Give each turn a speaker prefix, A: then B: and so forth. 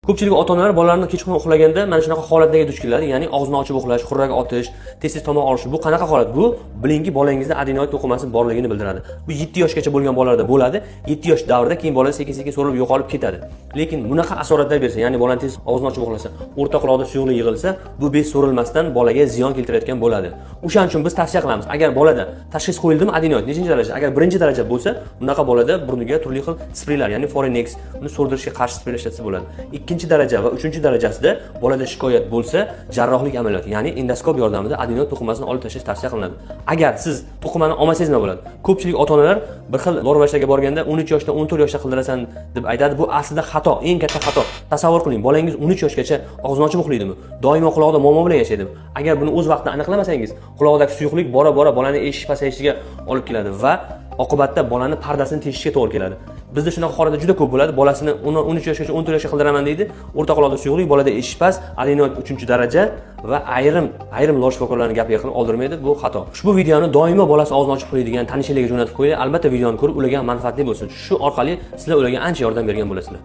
A: Ko'pchilik ota-onalar bolalarini kechqurun uxlaganda mana shunaqa holatlarga duch keladi, ya'ni og'zini ochib uxlash, xurrak otish, tez-tez tomoq olish. Bu qanaqa holat? Bu bilingki bolangizda adenoid to'qimasi borligini bildiradi. Bu 7 yoshgacha bo'lgan bolalarda bo'ladi. 7 yosh davrida keyin bola sekin-sekin so'rilib yo'qolib ketadi. Lekin bunaqa asoratlar bersa, ya'ni bolani tez og'zini ochib uxlasa, o'rta quloqda suyuqlik yig'ilsa, bu bez so'rilmasdan bolaga ziyon keltirayotgan bo'ladi. O'shaning uchun biz tavsiya qilamiz, agar bolada tashxis qo'yildimi adenoid nechinchi daraja? Agar birinchi daraja bo'lsa, bunaqa bolada burniga turli xil spreylar, ya'ni Forenex, uni so'rdirishga qarshi sprey ishlatsa bo'ladi. Ikkinchi daraja va uchinchi darajasida bolada shikoyat bo'lsa, jarrohlik amaliyoti, ya'ni endoskop yordamida adenoid to'qimasini olib tashlash tavsiya qilinadi. Agar siz to'qimani olmasangiz nima bo'ladi? Ko'pchilik ota-onalar bir xil lor-vrachlarga borganda 13 yoshda, 14 yoshda qildirasan deb aytadi. Bu aslida xato, eng katta xato. Tasavvur qiling, bolangiz 13 yoshgacha og'zini ochib uxlaydimi? Doimo quloqda muammo bilan yashaydimi? Agar buni o'z vaqtida aniqlamasangiz, quloqdagi suyuqlik bora-bora bolani eshish pasayishiga olib keladi va oqibatda bolani pardasini teshishga to'g'ri keladi. Bizda shunaqa holatlar juda ko'p bo'ladi. Bolasini 13 yoshgacha, 14 yoshga qildiraman deydi. O'rta quloqda suyuqlik, bolada eshish pas, adenoid 3-daraja va ayrim lor shifokorlarining gapiga qilib oldirmaydi. Bu xato. Ushbu videoni doimo bolasi og'zini ochib qo'yadigan tanishlarga jo'natib qo'ying. Albatta videoni ko'rib ularga manfaatli bo'lsin. Shu orqali sizlar ularga ancha yordam bergan bo'lasizlar.